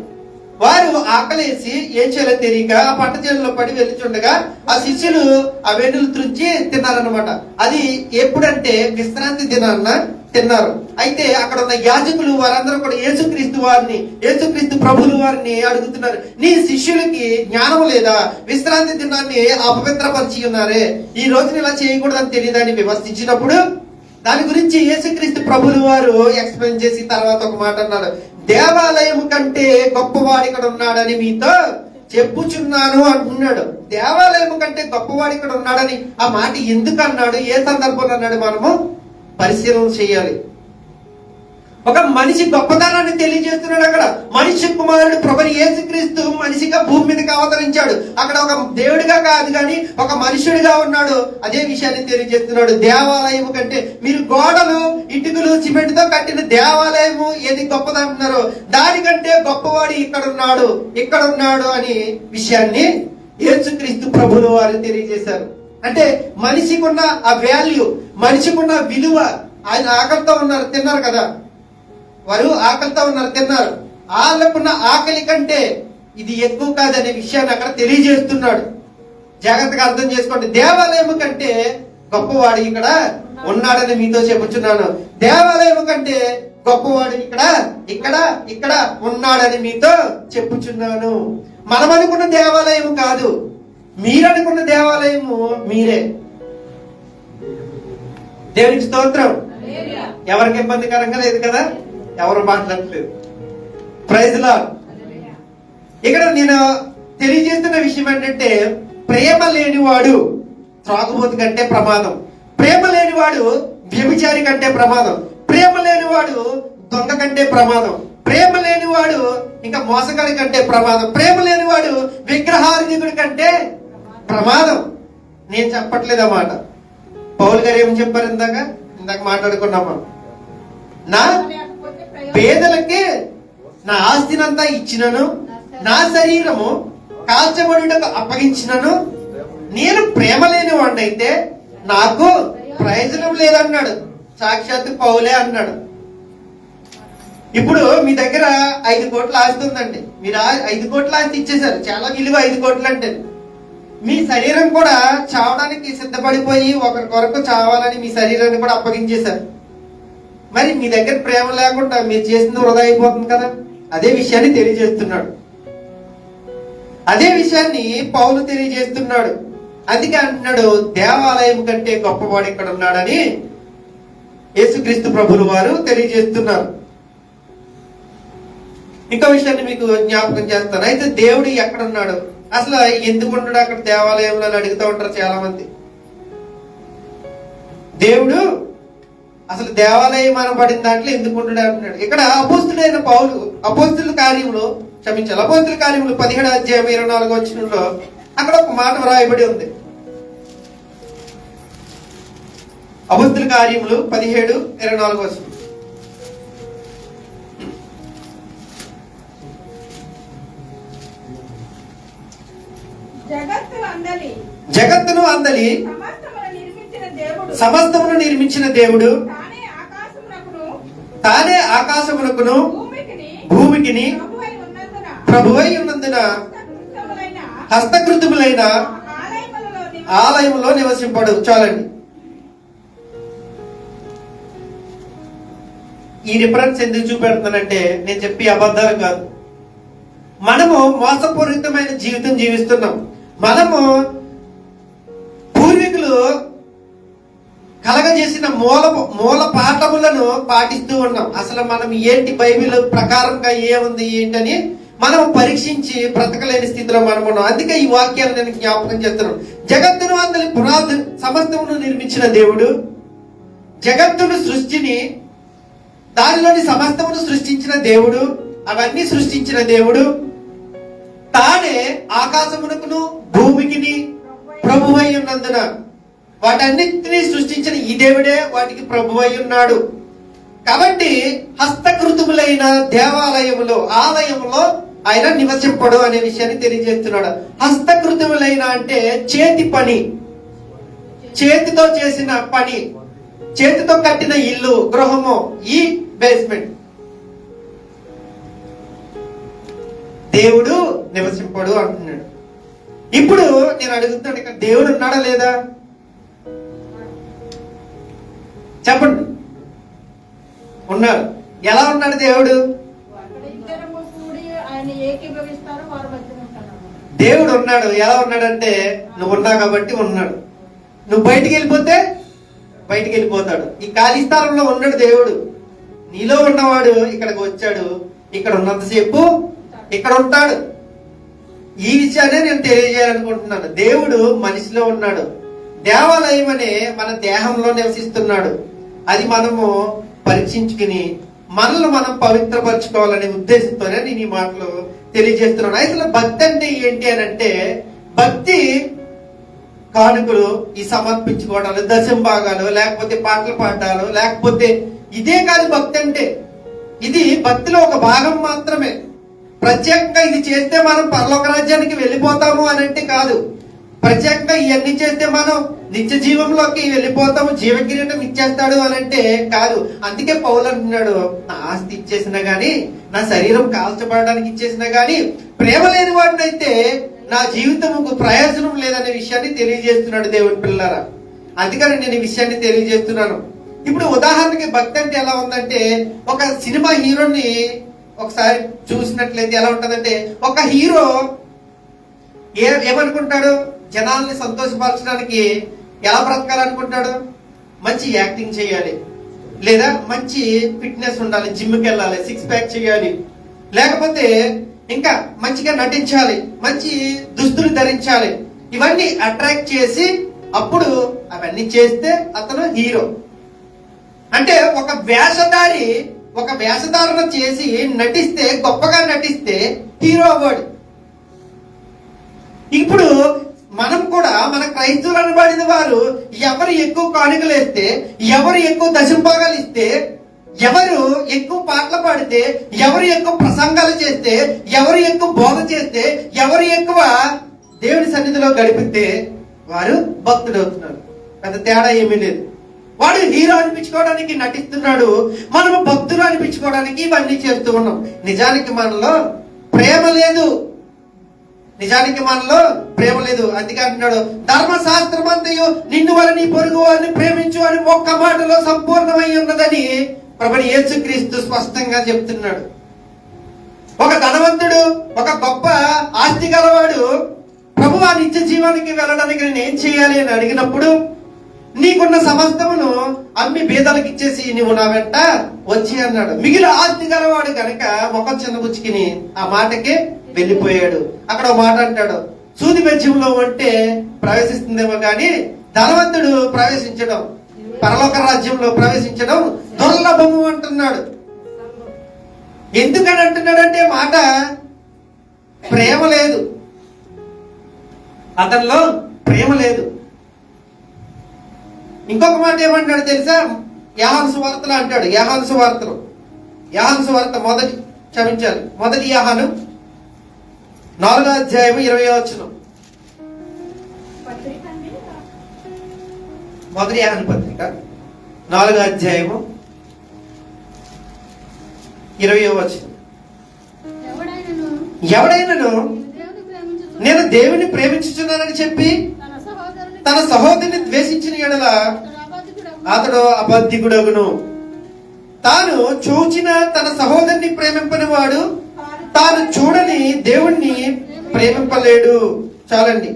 వారు ఆకలేసి ఏం చేయాలో తెలియక ఆ పంట చేలలో పడి వెళ్ళిచుండగా ఆ శిష్యులు ఆ వెన్నులు త్రుంచి తిన్నారనమాట. అది ఎప్పుడంటే విశ్రాంతి దినాన్న తిన్నారు. అయితే అక్కడ ఉన్న యాజకులు వారందరూ కూడా యేసుక్రీస్తు ప్రభులు వారిని అడుగుతున్నారు, నీ శిష్యులకి జ్ఞానం లేదా? విశ్రాంతి దినాన్ని అపవిత్రపరిచి ఉన్నారే, ఈ రోజున ఇలా చేయకూడదని తెలియదని విమర్శించినప్పుడు దాని గురించి యేసుక్రీస్తు ప్రభులు వారు ఎక్స్ప్లెయిన్ చేసి తర్వాత ఒక మాట అన్నాడు, దేవాలయం కంటే గొప్పవాడు ఇక్కడ ఉన్నాడని మీతో చెప్పుచున్నాను అంటున్నాడు. దేవాలయం కంటే గొప్పవాడు ఇక్కడ ఉన్నాడని ఆ మాట ఎందుకు అన్నాడు, ఏ సందర్భంలో అన్నాడు, మనము పరిశీలన చేయాలి. ఒక మనిషి గొప్పతనాన్ని తెలియజేస్తున్నాడు అక్కడ. మనిషి కుమారుడు ప్రభుని యేసుక్రీస్తు మనిషిగా భూమి మీదకి అవతరించాడు. అక్కడ ఒక దేవుడిగా కాదు కానీ ఒక మనుషుడిగా ఉన్నాడు. అదే విషయాన్ని తెలియజేస్తున్నాడు. దేవాలయం కంటే, మీరు గోడలు ఇటుకలు సిమెంట్ తో కట్టిన దేవాలయము ఏది గొప్పదంటున్నారు, దానికంటే గొప్పవాడు ఇక్కడ ఉన్నాడు అని విషయాన్ని యేసుక్రీస్తు ప్రభులు వారు తెలియజేశారు. అంటే మనిషికి ఉన్న ఆ వాల్యూ, మనిషికి ఉన్న విలువ. ఆయన ఆకలితో ఉన్నారు, తిన్నారు కదా, వారు ఆకలితో ఉన్నారు, తిన్నారు. వాళ్ళకున్న ఆకలి కంటే ఇది ఎక్కువ కాదనే విషయాన్ని అక్కడ తెలియజేస్తున్నాడు. జాగ్రత్తగా అర్థం చేసుకోండి. దేవాలయం కంటే గొప్పవాడు ఇక్కడ ఉన్నాడని మీతో చెప్పుచున్నాను. దేవాలయం కంటే గొప్పవాడు ఇక్కడ ఉన్నాడని మీతో చెప్పుచున్నాను. మనం అనుకున్న దేవాలయం కాదు, మీరనుకున్న దేవాలయము మీరే. దేవునికి స్తోత్రం. ఎవరికి ఇబ్బందికరంగా లేదు కదా, ఎవరు మాట్లాడట్లేదు. Praise Lord. ఇక్కడ నేను తెలియజేస్తున్న విషయం ఏంటంటే, ప్రేమ లేనివాడు త్రాగుబోతు కంటే ప్రమాదం, ప్రేమ లేనివాడు వ్యభిచారి కంటే ప్రమాదం, ప్రేమ లేనివాడు దొంగ కంటే ప్రమాదం, ప్రేమ లేనివాడు ఇంకా మోసగాడి కంటే ప్రమాదం, ప్రేమ లేనివాడు విగ్రహార్ధికుడి కంటే ప్రమాదం. నేను చెప్పట్లేదు అన్నమాట. పౌలు గారు ఏం చెప్పారు ఇందాక మాట్లాడుకున్నామా, నా పేదలకే నా ఆస్తినంతా ఇచ్చినను, నా శరీరము కాల్చబడుటకు అప్పగించినను, నేను ప్రేమ లేని వాడినైతే నాకు ప్రయోజనం లేదన్నాడు. సాక్షాత్తు పౌలే అన్నాడు. ఇప్పుడు మీ దగ్గర 5 కోట్ల ఆస్తి ఉందండి, మీరు 5 కోట్ల ఆస్తి ఇచ్చేశారు. చాలా విలువ 5 కోట్లు అంటే. మీ శరీరం కూడా చావడానికి సిద్ధపడిపోయి ఒకరి కొరకు చావాలని మీ శరీరాన్ని కూడా అప్పగించేశారు. మరి మీ దగ్గర ప్రేమ లేకుండా మీరు చేసింది వృధా అయిపోతుంది కదా. అదే విషయాన్ని తెలియజేస్తున్నాడు. అదే విషయాన్ని పౌలు తెలియజేస్తున్నాడు. అందుకే అంటున్నాడు, దేవాలయం కంటే గొప్పవాడు ఇక్కడ ఉన్నాడని యేసుక్రీస్తు ప్రభులు వారు తెలియజేస్తున్నారు. ఇంకో విషయాన్ని మీకు జ్ఞాపకం చేస్తాను. అయితే దేవుడు ఎక్కడ ఉన్నాడు, అసలు ఎందుకు ఉన్నాడు అక్కడ దేవాలయంలో అని అడుగుతూ ఉంటారు చాలా మంది. దేవుడు అసలు దేవాలయం అనబడిన దాంట్లో ఎందుకు ఉన్నాడు అంటున్నాడు. ఇక్కడ అపోస్తులైన పౌలు అపోస్తుల కార్యములు 17వ అధ్యాయం 24వ వచనంలో అక్కడ ఒక మాట వ్రాయబడి ఉంది. అపోస్తుల కార్యములు 17:24 వచనం. జగత్తును అందలి సమస్తమును నిర్మించిన దేవుడు తానే ఆకాశమునకును భూమికిని ప్రభువై ఉన్నందున హస్తకృతములైన ఆలయములో నివసింపడు. చాలండి. ఈ రిఫరెన్స్ ఎందుకు చూపెడుతున్నానంటే నేను చెప్పి అబద్ధాలు కాదు. మనము మోసపూరితమైన జీవితం జీవిస్తున్నాం. మనము పూర్వీకులు కలగజేసిన మూల పాఠములను పాటిస్తూ ఉన్నాం. అసలు మనం ఏంటి, బైబిల్ ప్రకారంగా ఏముంది ఏంటని మనం పరీక్షించి బ్రతకలేని స్థితిలో మనం ఉన్నాం. అందుకే ఈ వాక్యాలు నేను జ్ఞాపకం చేస్తున్నాను. జగత్తును అందరి పునాది సమస్తమును నిర్మించిన దేవుడు, జగత్తును సృష్టిని దానిలోని సమస్తమును సృష్టించిన దేవుడు, అవన్నీ సృష్టించిన దేవుడు తానే ఆకాశమునకును భూమికిని ప్రభువై ఉన్నందున వాటన్నిటినీ సృష్టించిన ఈ దేవుడే వాటికి ప్రభువై ఉన్నాడు. కాబట్టి హస్తకృతములైన దేవాలయములో ఆలయములో ఆయన నివసింపడు అనే విషయాన్ని తెలియజేస్తున్నాడు. హస్తకృతములైన అంటే చేతి పని, చేతితో చేసిన పని, చేతితో కట్టిన ఇల్లు, గృహము, ఈ బేస్మెంట్. దేవుడు నివసింపడు అంటున్నాడు. ఇప్పుడు నేను అడుగుతున్నాను, ఇక్కడ దేవుడు ఉన్నాడా లేదా? చెప్పండి. ఉన్నాడు. ఎలా ఉన్నాడు దేవుడు? దేవుడు ఉన్నాడు. ఎలా ఉన్నాడంటే నువ్వు ఉన్నావు కాబట్టి ఉన్నాడు. నువ్వు బయటికి వెళ్ళిపోతే బయటికి వెళ్ళిపోతాడు. ఈ ఖాళీ స్థలంలో ఉన్నాడు దేవుడు. నీలో ఉన్నవాడు ఇక్కడికి వచ్చాడు. ఇక్కడ ఉన్నంతసేపు ఇక్కడ ఉంటాడు. ఈ విషయాన్ని నేను తెలియజేయాలనుకుంటున్నాను. దేవుడు మనిషిలో ఉన్నాడు. దేవాలయం అనే మన దేహంలో నివసిస్తున్నాడు. అది మనము పరీక్షించుకుని మనల్ని మనం పవిత్రపరచుకోవాలనే ఉద్దేశంతోనే నేను ఈ మాటలు తెలియజేస్తున్నాను. అసలు భక్తి అంటే ఏంటి అని అంటే, భక్తి కానుకలు ఈ సమర్పించుకోవడాలు, దశంభాగాలు, లేకపోతే పాటలు పాడాలు, లేకపోతే ఇదే కాదు భక్తి అంటే. ఇది భక్తిలో ఒక భాగం మాత్రమే. ప్రత్యేకంగా ఇది చేస్తే మనం పరలోక రాజ్యానికి వెళ్ళిపోతాము అని అంటే కాదు. ప్రత్యేకంగా ఇవన్నీ చేస్తే మనం నిత్య జీవంలోకి వెళ్ళిపోతాము, జీవ కిరీటం ఇచ్చేస్తాడు అని అంటే కాదు. అందుకే పౌలు అంటున్నాడు, నా ఆస్తి ఇచ్చేసినా గాని, నా శరీరం కాల్చబడడానికి ఇచ్చేసినా గాని, ప్రేమ లేని వాడినైతే నా జీవితముకు ప్రయోజనం లేదనే విషయాన్ని తెలియజేస్తున్నాడు దేవుని పిల్లలారా. అందుకని నేను ఈ విషయాన్ని తెలియజేస్తున్నాను. ఇప్పుడు ఉదాహరణకి భక్తి అంటే ఎలా ఉందంటే, ఒక సినిమా హీరోని ఒకసారి చూసినట్లయితే ఎలా ఉంటదంటే, ఒక హీరో ఏమనుకుంటాడు, జనాల్ని సంతోషపరచడానికి ఎలా బ్రతకాలనుకుంటాడు? మంచి యాక్టింగ్ చేయాలి, లేదా మంచి ఫిట్నెస్ ఉండాలి, జిమ్కి వెళ్ళాలి, సిక్స్ ప్యాక్ చేయాలి, లేకపోతే ఇంకా మంచిగా నటించాలి, మంచి దుస్తులు ధరించాలి. ఇవన్నీ అట్రాక్ట్ చేసి అప్పుడు అవన్నీ చేస్తే అతను హీరో. అంటే ఒక వేషధారణ చేసి నటిస్తే, గొప్పగా నటిస్తే హీరో అవ్వడు. ఇప్పుడు మనం కూడా మన క్రైస్తవులు అనబడిన వారు ఎవరు ఎక్కువ కానుకలు వేస్తే, ఎవరు ఎక్కువ దశంభాగాలు ఇస్తే, ఎవరు ఎక్కువ పాటలు పాడితే, ఎవరు ఎక్కువ ప్రసంగాలు చేస్తే, ఎవరు ఎక్కువ బోధ చేస్తే, ఎవరు ఎక్కువ దేవుని సన్నిధిలో గడిపితే వారు భక్తుడు అవుతున్నారు. పెద్ద తేడా ఏమీ లేదు. వాడు హీరో అనిపించుకోవడానికి నటిస్తున్నాడు, మనము భక్తులు అనిపించుకోవడానికి ఇవన్నీ చేస్తూ ఉన్నాం. నిజానికి మనలో ప్రేమ లేదు. అందుకే అంటున్నాడు, ధర్మశాస్త్రమంతయు నిన్ను వల్ల నీ పొరుగు వారిని ప్రేమించు అని ఒక్క మాటలో సంపూర్ణమై ఉన్నదని ప్రభువు యేసుక్రీస్తు స్పష్టంగా చెప్తున్నాడు. ఒక ధనవంతుడు, ఒక గొప్ప ఆస్తి గలవాడు ప్రభువా నిత్య జీవానికి వెళ్ళడానికి నేను ఏం చేయాలి అని అడిగినప్పుడు, నీకున్న సమస్తమును అమ్మి బీదలకు ఇచ్చేసి నువ్వు నా వెంట వచ్చి అన్నాడు. మిగిలిన ఆస్తి గలవాడు కనుక ముఖం చిన్నబుచ్చుకుని ఆ మాటకి వెళ్ళిపోయాడు. అక్కడ ఒక మాట అంటాడు, సూది బెజ్యంలో ఉంటే ప్రవేశిస్తుందేమో కానీ ధనవంతుడు ప్రవేశించడం, పరలోక రాజ్యంలో ప్రవేశించడం దుర్లభము అంటున్నాడు. ఎందుకని అంటున్నాడంటే మాట ప్రేమ లేదు, అతనిలో ప్రేమ లేదు. ఇంకొక మాట ఏమంటాడు తెలుసా? యోహాను సువార్తలో అంటాడు. యోహాను సువార్త మొదటి యోహాను 4వ అధ్యాయం 20వ వచనం. పత్రిక అండి. మొదటి యోహాను పత్రిక 4వ అధ్యాయము 20వ వచనం. ఎవడైనను నేను దేవుని ప్రేమించుచున్నానని చెప్పి తన సహోదరుని ద్వేషించిన యెడల అతడు అబద్ధికుడగును. తాను చూచిన తన సహోదరుని ప్రేమింపని వాడు తాను చూడని దేవుణ్ణి ప్రేమింపలేడు. చాలండి,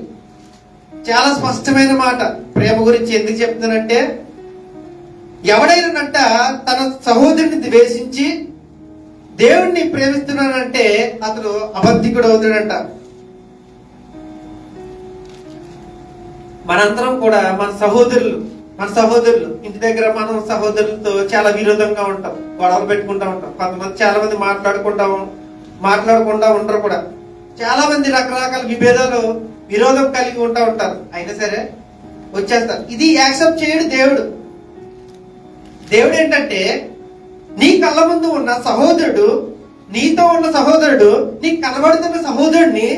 చాలా స్పష్టమైన మాట. ప్రేమ గురించి ఎందుకు చెప్తున్నానంటే, ఎవడైనానంట తన సహోదరుని ద్వేషించి దేవుణ్ణి ప్రేమిస్తున్నానంటే అతడు అబద్ధికుడు అవుతాడంట. మనందరం కూడా మన సహోదరులు ఇంటి దగ్గర మనం సహోదరులతో చాలా విరోధంగా ఉంటాం, గొడవలు పెట్టుకుంటా ఉంటాం. కొంతమంది చాలా మంది మాట్లాడకుండా ఉండరు కూడా. చాలా మంది రకరకాల విభేదాలు విరోధం కలిగి ఉంటారు. అయినా సరే వచ్చేస్తారు. ఇది యాక్సెప్ట్ చేయడు దేవుడు. దేవుడు ఏంటంటే, నీ కళ్ళ ముందు ఉన్న సహోదరుడు, నీతో ఉన్న సహోదరుడు, నీకు కనబడుతున్న సహోదరుడిని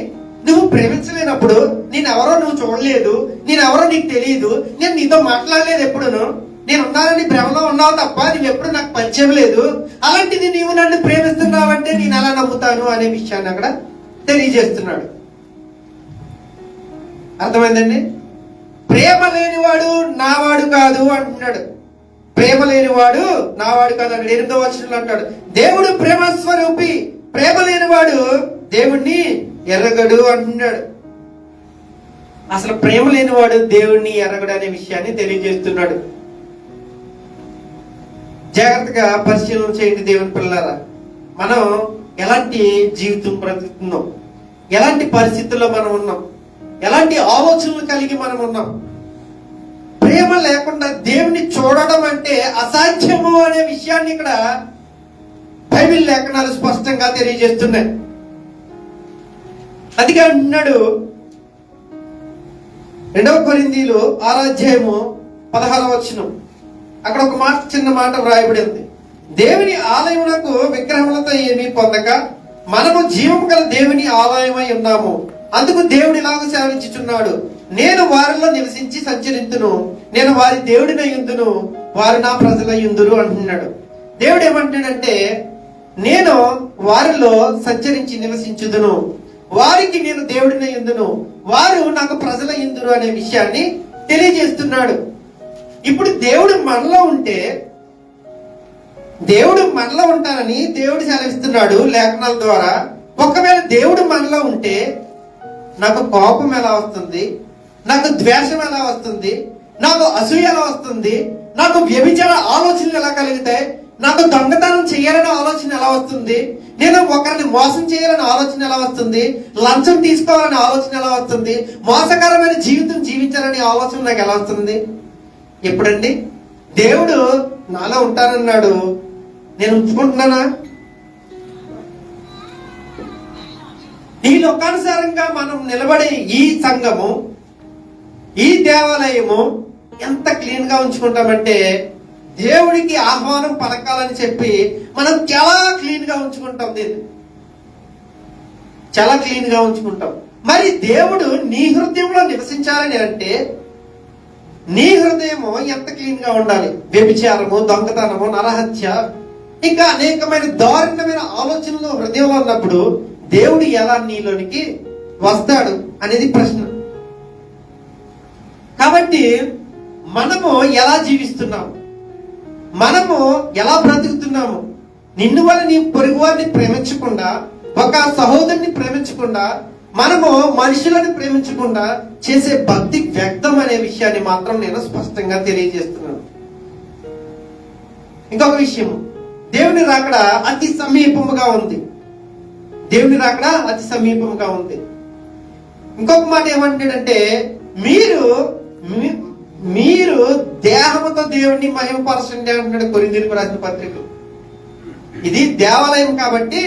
నువ్వు ప్రేమించలేనప్పుడు, నేనెవరో నువ్వు చూడలేదు, నేనెవరో నీకు తెలియదు, నేను నీతో మాట్లాడలేదు, ఎప్పుడును నేను ఉన్నానని భ్రమలో ఉన్నావు తప్ప నువ్వెప్పుడు నాకు పరిచయం లేదు. అలాంటిది నీవు నన్ను ప్రేమిస్తున్నావంటే నేను ఎలా నమ్ముతాను అనే విషయాన్ని అక్కడ తెలియజేస్తున్నాడు. అర్థమైందండి? ప్రేమ లేనివాడు నావాడు కాదు అంటున్నాడు. ప్రేమ లేనివాడు నావాడు కాదు అక్కడ 8వ వచనంలో అంటాడు, దేవుడు ప్రేమ స్వరూపి, ప్రేమ లేనివాడు దేవుణ్ణి ఎరగడు అంటున్నాడు. అసలు ప్రేమ లేనివాడు దేవుణ్ణి ఎరగడు అనే విషయాన్ని తెలియజేస్తున్నాడు. జాగ్రత్తగా పరిశీలన చేయండి దేవుని పిల్లలారా. మనం ఎలాంటి జీవితం బ్రతుకుతున్నాం, ఎలాంటి పరిస్థితుల్లో మనం ఉన్నాం, ఎలాంటి ఆలోచనలు కలిగి మనం ఉన్నాం. ప్రేమ లేకుండా దేవుని చూడడం అంటే అసాధ్యము అనే విషయాన్ని ఇక్కడ బైబిల్ లేఖనాలు స్పష్టంగా తెలియజేస్తున్నాయి. అదిగా అన్నాడు 2వ కొరింథీయులు 6వ అధ్యాయము 16వ వచనం. అక్కడ ఒక మాట, చిన్న మాట వ్రాయబడి ఉంది. దేవుని ఆలయమునకు విగ్రహములతో ఏమీ పొందక మనము జీవము గల దేవుని ఆలయమై ఉన్నాము. అందుకు దేవుడు ఇలాగ సెలవిచ్చుచున్నాడు, నేను వారిలో నివసించి సంచరింతును, నేను వారి దేవుడినై యుందును, వారు నా ప్రజలై యుందురు అంటున్నాడు. దేవుడు ఏమంటాడంటే, నేను వారిలో సంచరించి నివసించుదును, వారికి నేను దేవుడినై యుందును, వారు నాకు ప్రజలై యుందురు అనే విషయాన్ని తెలియజేస్తున్నాడు. ఇప్పుడు దేవుడు మనలో ఉంటానని దేవుడు సెలవిస్తున్నాడు లేఖనాల ద్వారా. ఒకవేళ దేవుడు మనలో ఉంటే నాకు కోపం ఎలా వస్తుంది, నాకు ద్వేషం ఎలా వస్తుంది, నాకు అసూయ ఎలా వస్తుంది, నాకు వ్యభిచార ఆలోచనలు ఎలా కలుగుతాయి, నాకు దొంగతనం చేయాలనే ఆలోచన ఎలా వస్తుంది, నేను ఒకరిని మోసం చేయాలనే ఆలోచన ఎలా వస్తుంది, లంచం తీసుకోవాలనే ఆలోచన ఎలా వస్తుంది, మోసకరమైన జీవితం జీవించాలనే ఆలోచన నాకు ఎలా వస్తుంది? ఎప్పుడండి? దేవుడు నాలో ఉంటానన్నాడు, నేను ఉంచుకుంటున్నానా? ఈ లోకానుసారంగా మనం నిలబడే ఈ సంఘము, ఈ దేవాలయము ఎంత క్లీన్ గా ఉంచుకుంటామంటే, దేవుడికి ఆహ్వానం పలకాలని చెప్పి మనం చాలా క్లీన్ గా ఉంచుకుంటాం. దీన్ని చాలా క్లీన్ గా ఉంచుకుంటాం. మరి దేవుడు నీ హృదయంలో నివసించాలని అంటే నీ హృదయము ఎంత క్లీన్ గా ఉండాలి? వ్యభిచారము, దొంగతనము, నరహత్య, ఇంకా అనేకమైన దారుణమైన ఆలోచనలు హృదయంలో ఉన్నప్పుడు దేవుడు ఎలా నీలోనికి వస్తాడు అనేది ప్రశ్న. కాబట్టి మనము ఎలా జీవిస్తున్నాము, మనము ఎలా బ్రతుకుతున్నాము? నిన్ను వల్ల నీ పొరుగు వారిని ప్రేమించకుండా, ఒక సహోదరుని ప్రేమించకుండా, మనము మనుషులను ప్రేమించకుండా చేసే భక్తి వ్యక్తం అనే విషయాన్ని మాత్రం నేను స్పష్టంగా తెలియజేస్తున్నాను. ఇంకొక విషయం, దేవుని రాకడ అతి సమీపముగా ఉంది. దేవుని రాకడ అతి సమీపముగా ఉంది. ఇంకొక మాట ఏమంటాడంటే, మీరు దేహముతో దేవుణ్ణి మహిమపరచండి అంటున్నాడు కొరింథీయులకు రాసిన పత్రిక. ఇది దేవాలయం కాబట్టి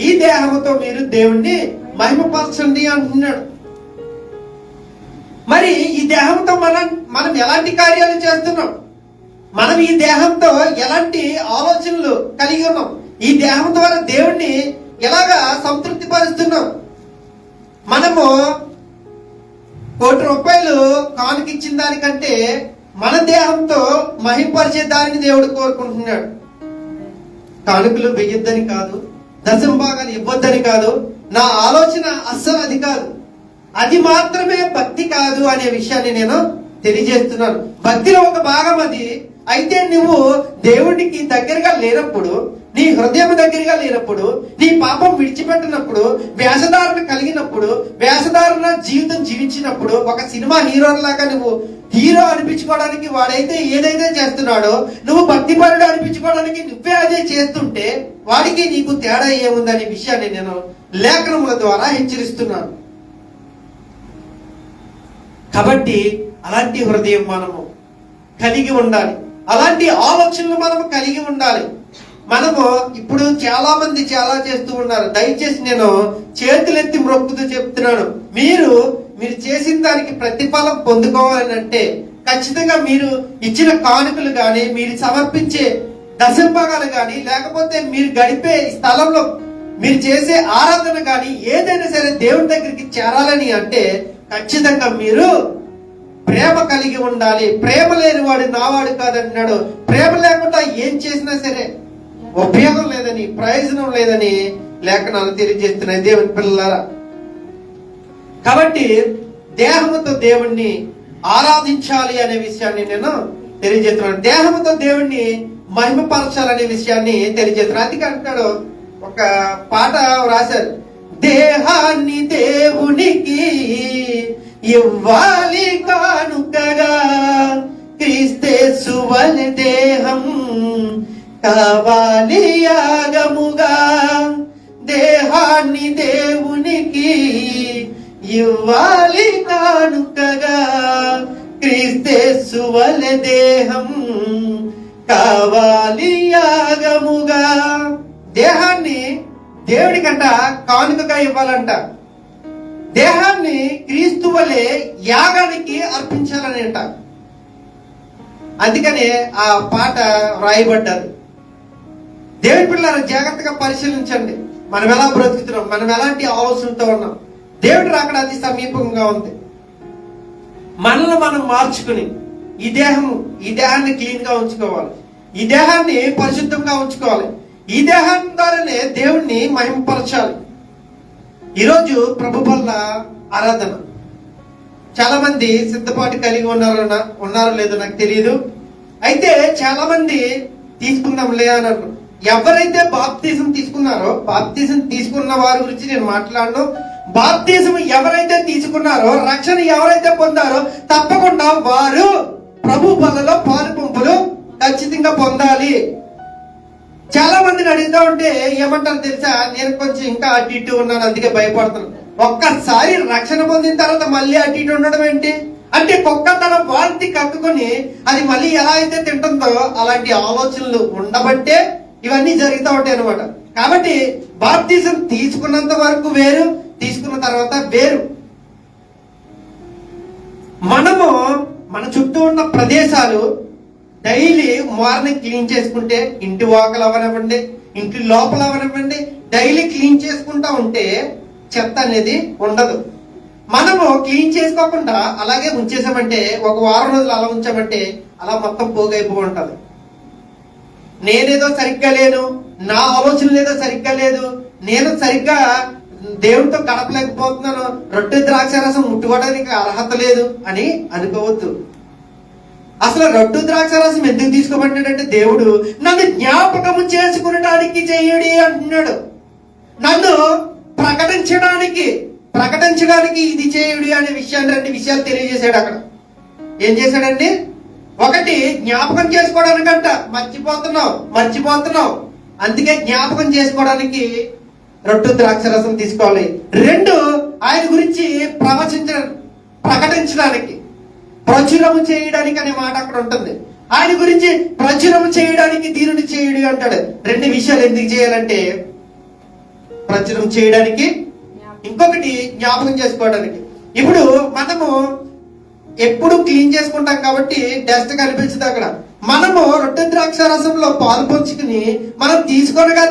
ఈ దేహముతో మీరు దేవుణ్ణి మహిమపరచండి అంటున్నాడు. మరి ఈ దేహంతో మనం ఎలాంటి కార్యాలు చేస్తున్నాం? మనం ఈ దేహంతో ఎలాంటి ఆలోచనలు కలిగి ఉన్నాం? ఈ దేహం ద్వారా దేవుణ్ణి ఎలాగా సంతృప్తి పరుస్తున్నాం? మనము ₹1,00,00,000 కానుక ఇచ్చిన దానికంటే మన దేహంతో మహింపరిచే దానిని దేవుడు కోరుకుంటున్నాడు. కానుకలు వెయ్యొద్దని కాదు, దశమ భాగాలు ఇవ్వద్దని కాదు. నా ఆలోచన అస్సలు అది కాదు. అది మాత్రమే భక్తి కాదు అనే విషయాన్ని నేను తెలియజేస్తున్నాను. భక్తిలో ఒక భాగం అది. అయితే నువ్వు దేవుడికి దగ్గరగా లేనప్పుడు, నీ హృదయం దగ్గరగా లేనప్పుడు, నీ పాపం విడిచిపెట్టినప్పుడు, వేషధారణ కలిగినప్పుడు, వేషధారణ జీవితం జీవించినప్పుడు, ఒక సినిమా హీరోలాగా నువ్వు హీరో అనిపించుకోవడానికి వాడైతే ఏదైతే చేస్తున్నాడో, నువ్వు భక్తిపరుడు అనిపించుకోవడానికి నువ్వే అదే చేస్తుంటే వాడికి నీకు తేడా ఏముందనే విషయాన్ని నేను లేఖనముల ద్వారా హెచ్చరిస్తున్నాను. కాబట్టి అలాంటి హృదయం మనము కలిగి ఉండాలి. అలాంటి ఆలోచనలు మనము కలిగి ఉండాలి. మనము ఇప్పుడు చాలా మంది చాలా చేస్తూ ఉన్నారు. దయచేసి నేను చేతులెత్తి మొక్కుతూ చెప్తున్నాను, మీరు చేసిన దానికి ప్రతిఫలం పొందుకోవాలని అంటే ఖచ్చితంగా మీరు ఇచ్చిన కానుకలు కానీ, మీరు సమర్పించే దశంభాగాలు కానీ, లేకపోతే మీరు గడిపే స్థలంలో మీరు చేసే ఆరాధన కానీ ఏదైనా సరే దేవుని దగ్గరికి చేరాలని అంటే ఖచ్చితంగా మీరు ప్రేమ కలిగి ఉండాలి. ప్రేమ లేని వాడు నావాడు కాదంటున్నాడు. ప్రేమ లేకుండా ఏం చేసినా సరే ఉపయోగం లేదని, ప్రయోజనం లేదని లేఖనాలు తెలియజేస్తున్నాయి దేవుని పిల్లలారా. కాబట్టి దేహముతో దేవుణ్ణి ఆరాధించాలి అనే విషయాన్ని నేను తెలియజేస్తున్నాను. దేహముతో దేవుణ్ణి మహిమపరచాలనే విషయాన్ని తెలియజేస్తున్నాను. అందుకే అంటాడు, ఒక పాట రాశారు, దేహాన్ని దేవునికి ఇవ్వాలి కానుకగా, క్రీస్తేసు వలె దేహం కావాలి యాగముగా. దేహాన్ని దేవునికి ఇవ్వాలి కానుకగా, క్రీస్తేసు వలె దేహం కావాలి యాగముగా. దేహాన్ని దేవుడికంట కానుకగా ఇవ్వాలంట. దేహాన్ని క్రీస్తు వలె యాగానికి అర్పించాలని అంట. అందుకనే ఆ పాట రాయబడ్డారు. దేవుని పిల్లలు జాగ్రత్తగా పరిశీలించండి. మనం ఎలా బ్రతుకుతున్నాం, మనం ఎలాంటి ఆలోచనతో ఉన్నాం. దేవుడు రాకడ అతి సమీపంగా ఉంది. మనల్ని మనం మార్చుకుని ఈ దేహాన్ని క్లీన్ గా ఉంచుకోవాలి. ఈ దేహాన్ని పరిశుద్ధంగా ఉంచుకోవాలి. ఈ దేహం ద్వారానే దేవుణ్ణి మహిమపరచాలి. ఈరోజు ప్రభు వల్ల ఆరాధన చాలా మంది సిద్ధపాటు కలిగి ఉన్నారో లేదో నాకు తెలియదు. అయితే చాలా మంది తీసుకుందాంలే అని అన్నారు. ఎవరైతే బాప్తిజం తీసుకున్నారో, బాప్తిజం తీసుకున్న వారి గురించి నేను మాట్లాడను. బాప్తిజం ఎవరైతే తీసుకున్నారో, రక్షణ ఎవరైతే పొందారో తప్పకుండా వారు ప్రభు బలలో పాలు పంపులు ఖచ్చితంగా పొందాలి. చాలా మందిని అడుగుతా ఉంటే ఏమంటారు తెలుసా, నేను కొంచెం ఇంకా అటు ఇటు ఉన్నాను, అందుకే భయపడుతున్నాను. ఒక్కసారి రక్షణ పొందిన తర్వాత మళ్ళీ అటు ఇటు ఉండడం ఏంటి అంటే, కుక్క తన వాంతి కక్కుని అది మళ్ళీ ఎలా అయితే తింటుందో అలాంటి ఆలోచనలు ఉండబట్టే ఇవన్నీ జరుగుతూ ఉంటాయి అన్నమాట. కాబట్టి బాప్తిజం తీసుకున్నంత వరకు వేరు, తీసుకున్న తర్వాత వేరు. మనము మన చుట్టూ ఉన్న ప్రదేశాలు డైలీ మార్నింగ్ క్లీన్ చేసుకుంటే, ఇంటి వాకలు అవనివ్వండి, ఇంటి లోపల అవనివ్వండి, డైలీ క్లీన్ చేసుకుంటా ఉంటే చెత్త అనేది ఉండదు. మనము క్లీన్ చేసుకోకుండా అలాగే ఉంచేసామంటే, ఒక వారం రోజులు అలా ఉంచామంటే అలా మొత్తం పోగైపో ఉంటది. నేనేదో సరిగ్గా లేను, నా ఆలోచనలు ఏదో సరిగ్గా లేదు, నేను సరిగ్గా దేవుడితో గడపలేకపోతున్నాను, రొట్టె ద్రాక్ష రసం ముట్టుకోవడానికి అర్హత లేదు అని అనుకోవద్దు. అసలు రొట్టు ద్రాక్ష రసం ఎందుకు తీసుకోబడ్డాడంటే, దేవుడు నన్ను జ్ఞాపకము చేసుకునడానికి చెయ్యడి అంటున్నాడు. నన్ను ప్రకటించడానికి ఇది చేయుడి అనే విషయాన్ని, 2 విషయాలు తెలియజేశాడు. అక్కడ ఏం చేశాడండి? ఒకటి, జ్ఞాపకం చేసుకోవడానికంట. మర్చిపోతున్నావు, అందుకే జ్ఞాపకం చేసుకోవడానికి రొట్టు ద్రాక్ష రసం తీసుకోవాలి. 2, ఆయన గురించి ప్రకటించడానికి, ప్రచురము చేయడానికి అనే మాట అక్కడ ఉంటుంది. ఆయన గురించి ప్రచురము చేయడానికి దీనిని చేయుడు అంటాడు. 2 విషయాలు ఎందుకు చేయాలంటే, ప్రచురం చేయడానికి, ఇంకొకటి జ్ఞాపకం చేసుకోవడానికి. ఇప్పుడు మనము ఎప్పుడు క్లీన్ చేసుకుంటాం కాబట్టి డస్ట్ కనిపించదు అక్కడ. మనము రొట్టె ద్రాక్షారసంలో పాలు పంచుకుని మనం తీసుకొనగా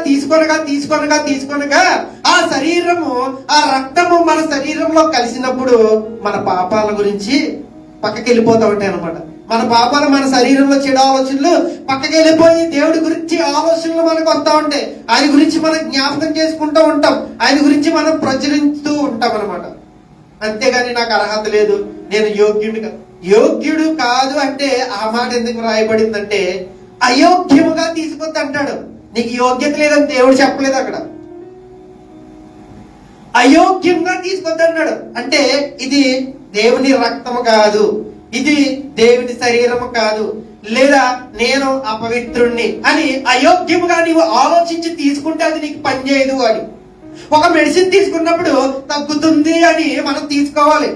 ఆ శరీరము, ఆ రక్తము మన శరీరంలో కలిసినప్పుడు మన పాపాల గురించి పక్కకి వెళ్ళిపోతా ఉంటాయి అన్నమాట. మన పాపాలు, మన శరీరంలో చెడు ఆలోచనలు పక్కకి వెళ్ళిపోయి దేవుడి గురించి ఆలోచనలు మనకు వస్తూ ఉంటాయి. ఆయన గురించి మనం జ్ఞాపకం చేసుకుంటూ ఉంటాం, ఆయన గురించి మనం ప్రచురిస్తూ ఉంటాం అనమాట. అంతేగాని నాకు అర్హత లేదు, నేను యోగ్యుడు కాదు అంటే ఆ మాట ఎందుకు రాయబడిందంటే అయోగ్యముగా తీసుకొద్ది అంటాడు. నీకు యోగ్యత లేదని దేవుడు చెప్పలేదు అక్కడ. అయోగ్యంగా తీసుకొద్ది అన్నాడు అంటే ఇది దేవుని రక్తము కాదు, ఇది దేవుని శరీరము కాదు, లేదా నేను అపవిత్రుణ్ణి అని అయోగ్యముగా నీవు ఆలోచించి తీసుకుంటే అది నీకు పనిచేయదు అని. ఒక మెడిసిన్ తీసుకున్నప్పుడు తగ్గుతుంది అని మనం తీసుకోవాలి.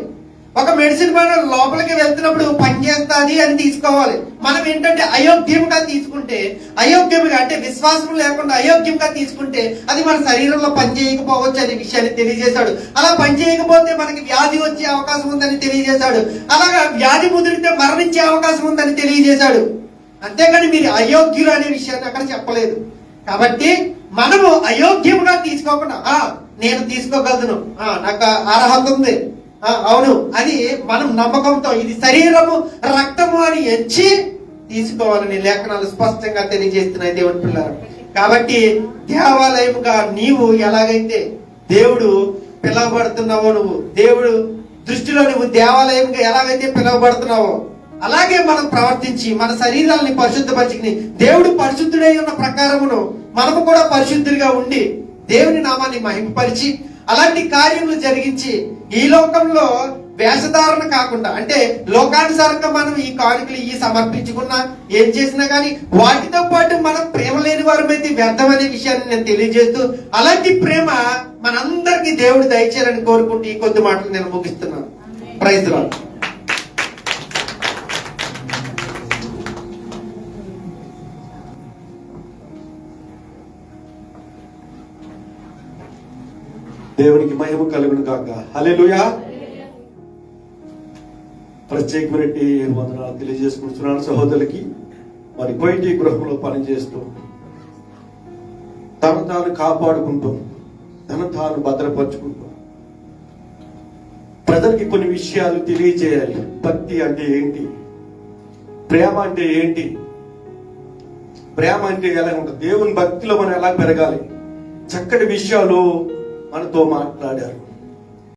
ఒక మెడిసిన్ మనం లోపలికి వెళ్తున్నప్పుడు పనిచేస్తుంది అని తీసుకోవాలి. మనం ఏంటంటే అయోగ్యంగా తీసుకుంటే, అయోగ్యంగా అంటే విశ్వాసం లేకుండా అయోగ్యంగా తీసుకుంటే అది మన శరీరంలో పనిచేయకపోవచ్చు అనే విషయాన్ని తెలియజేశాడు. అలా పనిచేయకపోతే మనకి వ్యాధి వచ్చే అవకాశం ఉందని తెలియజేశాడు. అలాగా వ్యాధి ముదిరితే మరణించే అవకాశం ఉందని తెలియజేశాడు. అంతేగాని మీరు అయోగ్యులు అనే విషయాన్ని అక్కడ చెప్పలేదు. కాబట్టి మనము అయోగ్యంగా తీసుకోకుండా నేను తీసుకోగలను, నాకు అర్హత ఉంది, అవును అది మనం నమ్మకంతో ఇది శరీరము రక్తము అని ఎంచి తీసుకోవాలని లేఖనాలు స్పష్టంగా తెలియజేస్తున్నాయి దేవుని పిల్లలు. కాబట్టి దేవాలయముగా నీవు ఎలాగైతే దేవుడు పిలువబడుతున్నావో, నువ్వు దేవుడు దృష్టిలో నువ్వు దేవాలయంగా ఎలాగైతే పిలువబడుతున్నావో అలాగే మనం ప్రవర్తించి మన శరీరాలని పరిశుద్ధపరచుకుని దేవుడు పరిశుద్ధుడై ఉన్న ప్రకారమును మనము కూడా పరిశుద్ధులుగా ఉండి దేవుని నామాన్ని మహిమపరిచి అలాంటి కార్యములు జరిగించి ఈ లోకంలో వేషధారణ కాకుండా, అంటే లోకానుసారంగా మనం ఈ కానుకలు ఈ సమర్పించుకున్నా ఏం చేసినా కానీ వాటితో పాటు మనం ప్రేమ లేని వారమైతే వ్యర్థమనే విషయాన్ని నేను తెలియజేస్తూ అలాంటి ప్రేమ మనందరికీ దేవుడు దయచేయాలని కోరుకుంటూ ఈ కొద్ది మాటలు నేను ముగిస్తున్నాను. Praise Lord. దేవునికి మహిమ కలుగును గాక. హల్లెలూయా. ప్రత్యేకమైన వందనాలు తెలియజేసుకుంటున్నాను సహోదరులకి. మరి బయటి గృహంలో పనిచేస్తూ తను తాను కాపాడుకుంటూ తను తాను భద్రపరుచుకుంటూ ప్రజలకి కొన్ని విషయాలు తెలియజేయాలి. భక్తి అంటే ఏంటి, ప్రేమ అంటే ఏంటి, ప్రేమ అంటే ఎలా ఉంటుంది, దేవుని భక్తిలో మనం ఎలా పెరగాలి, చక్కటి విషయాలు మనతో మాట్లాడారు.